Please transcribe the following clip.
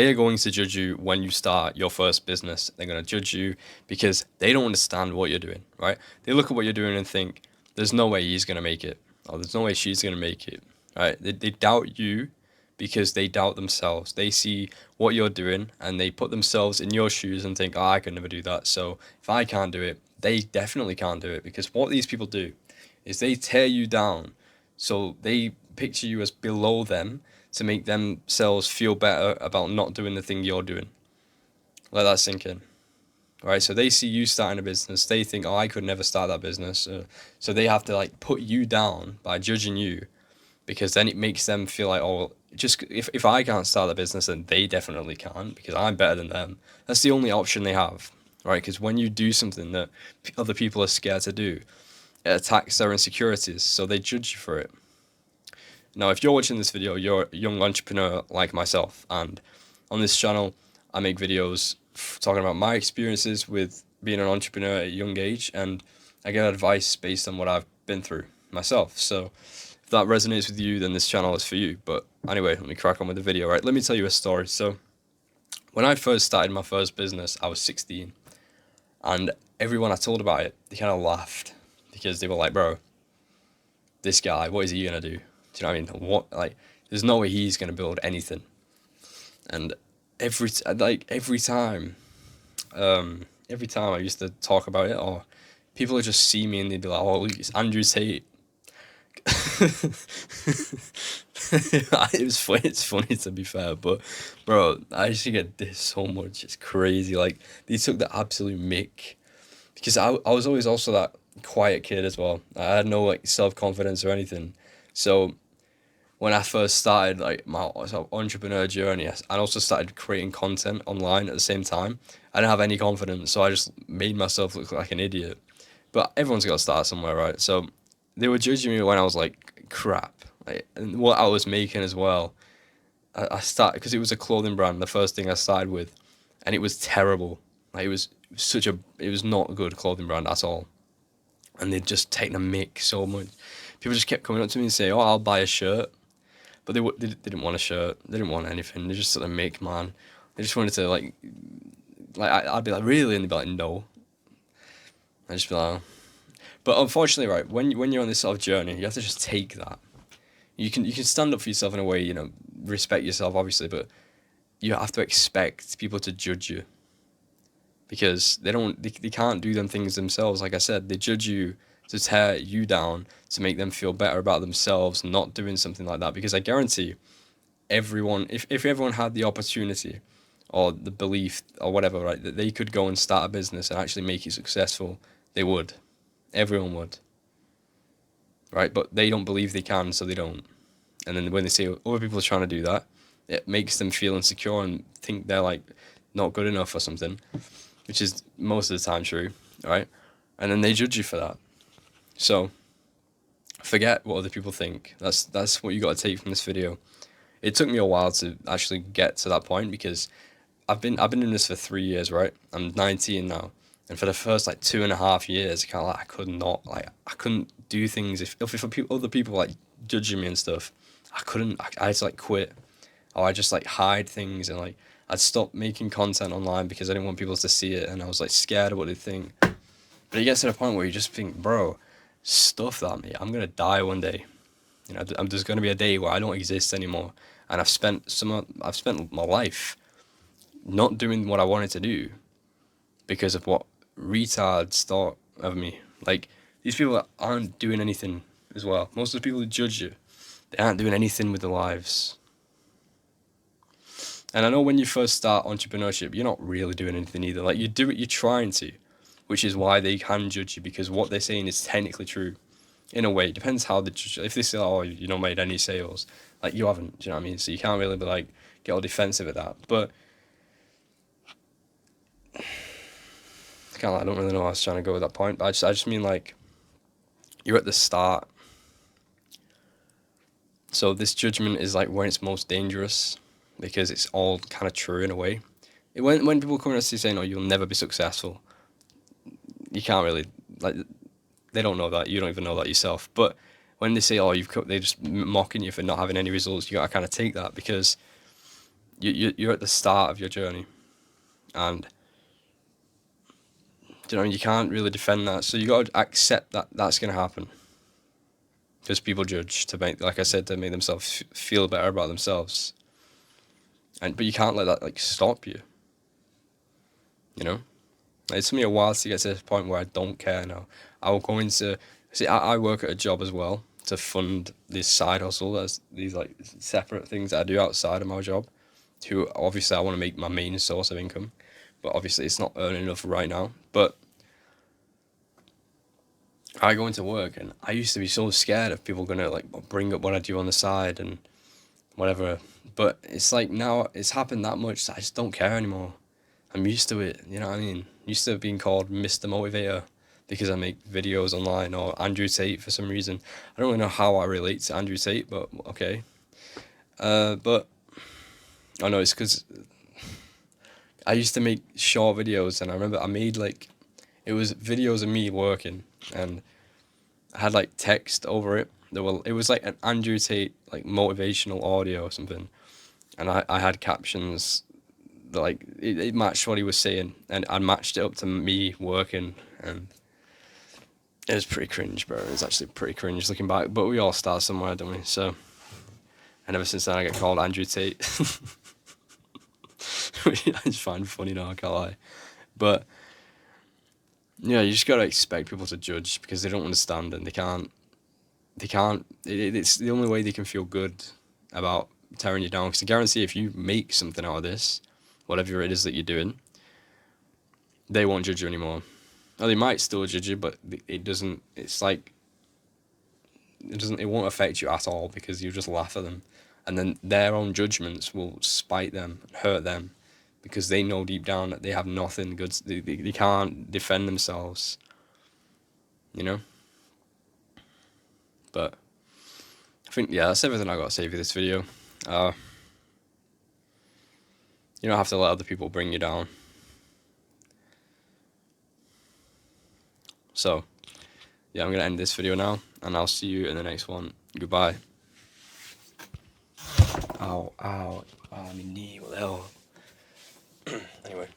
They are going to judge you when you start your first business. They're going to judge you because they don't understand what you're doing, right? They look at what you're doing and think, there's no way he's going to make it, or there's no way she's going to make it, right? They doubt you because they doubt themselves. They see what you're doing and they put themselves in your shoes and think, oh, I could never do that. So if I can't do it, they definitely can't do it, because what these people do is they tear you down. So they picture you as below them to make themselves feel better about not doing the thing you're doing. Let that sink in. Right? So they see you starting a business, they think, oh, I could never start that business. So they have to like put you down by judging you, because then it makes them feel like, oh, just if I can't start the business, then they definitely can't because I'm better than them. That's the only option they have, right? Because when you do something that other people are scared to do, it attacks their insecurities, so they judge you for it. Now, if you're watching this video, you're a young entrepreneur like myself, and on this channel, I make videos talking about my experiences with being an entrepreneur at a young age, and I give advice based on what I've been through myself. So if that resonates with you, then this channel is for you. But anyway, let me crack on with the video, right? Let me tell you a story. So when I first started my first business, I was 16, and everyone I told about it, they kind of laughed because they were like, bro, this guy, what is he gonna do? Do you know what I mean? What, like, there's no way he's gonna build anything. And every time I used to talk about it, or people would just see me and they'd be like, "Oh, it's Andrew Tate." It was funny. It's funny, to be fair, but bro, I used to get this so much. It's crazy. Like, they took the absolute mick, because I was always also that quiet kid as well. I had no like self-confidence or anything. So when I first started like my sort of entrepreneur journey, I also started creating content online at the same time. I didn't have any confidence, so I just made myself look like an idiot. But everyone's got to start somewhere, right? So they were judging me when I was like crap, like, and what I was making as well. I started because it was a clothing brand, the first thing I started with, and it was terrible. Like, it was not a good clothing brand at all. And they'd just taken a mick so much. People just kept coming up to me and saying, "Oh, I'll buy a shirt." But they didn't want a shirt. They didn't want anything. They just sort of make, man. They just wanted to I'd be like, really, and they'd be like, no. I'd just be like, oh. But unfortunately, right, when you're on this sort of journey, you have to just take that. You can stand up for yourself in a way, respect yourself obviously, but you have to expect people to judge you, because they can't do them things themselves. Like I said, they judge you to tear you down, to make them feel better about themselves not doing something like that. Because I guarantee everyone, if everyone had the opportunity or the belief or whatever, right, that they could go and start a business and actually make it successful, they would. Everyone would. Right? But they don't believe they can, so they don't. And then when they see other people are trying to do that, it makes them feel insecure and think they're like not good enough or something, which is most of the time true, right? And then they judge you for that. So forget what other people think. That's what you got to take from this video. It took me a while to actually get to that point, because I've been in this for 3 years, right? I'm 19 now, and for the first like 2.5 years, kind of like I couldn't do things if other people like judging me and stuff. I had to like quit, or I just like hide things, and like I'd stop making content online because I didn't want people to see it, and I was like scared of what they'd think. But it gets to the point where you just think, bro, stuff that, mate. I'm gonna die one day. There's gonna be a day where I don't exist anymore, and I've spent my life not doing what I wanted to do because of what retards thought of me. Like, these people aren't doing anything as well. Most of the people who judge you, they aren't doing anything with their lives. And I know when you first start entrepreneurship, you're not really doing anything either. Like, you do it, you're trying to, which is why they can judge you, because what they're saying is technically true. In a way, it depends how they judge you. If they say, oh, you not made any sales, like, you haven't, do you know what I mean? So you can't really be like, get all defensive at that. But I don't really know how I was trying to go with that point, but I just mean, like, you're at the start. So this judgment is like when it's most dangerous, because it's all kind of true in a way. When people come and say, no, you'll never be successful, you can't really, like, they don't know that. You don't even know that yourself. But when they say, oh, they're just mocking you for not having any results, you gotta kind of take that, because you're at the start of your journey, and you can't really defend that. So you got to accept that that's gonna happen, because people judge to make, like I said, to make themselves feel better about themselves. But you can't let that like stop you. You know, it took me a while to get to this point where I don't care now. I will go into I work at a job as well to fund this side hustle. There's these like separate things that I do outside of my job. To obviously I want to make my main source of income, but obviously it's not earning enough right now. But I go into work and I used to be so scared of people gonna like bring up what I do on the side and whatever. But it's like now it's happened that much that I just don't care anymore. I'm used to it, you know what I mean? Used to being called Mr. Motivator because I make videos online, or Andrew Tate for some reason. I don't really know how I relate to Andrew Tate, but okay. But I know it's because I used to make short videos, and I remember I made like, it was videos of me working, and I had like text over it. It was like an Andrew Tate like motivational audio or something, and I had captions that like it matched what he was saying, and I matched it up to me working, and it was pretty cringe, bro. It was actually pretty cringe looking back, but we all start somewhere, don't we? So, and ever since then I get called Andrew Tate. Which I just find funny now, I can't lie. But yeah, you just gotta expect people to judge because they don't understand, and it's the only way they can feel good about tearing you down. Because I guarantee if you make something out of this, whatever it is that you're doing, they won't judge you anymore. Or they might still judge you, but it doesn't. It's like it won't affect you at all because you just laugh at them, and then their own judgments will spite them and hurt them, because they know deep down that they have nothing good. They can't defend themselves. You know. But I think that's everything I got to say for this video. You don't have to let other people bring you down. So, yeah, I'm going to end this video now, and I'll see you in the next one. Goodbye. Ow, ow, ow, my knee, what the hell? Anyway.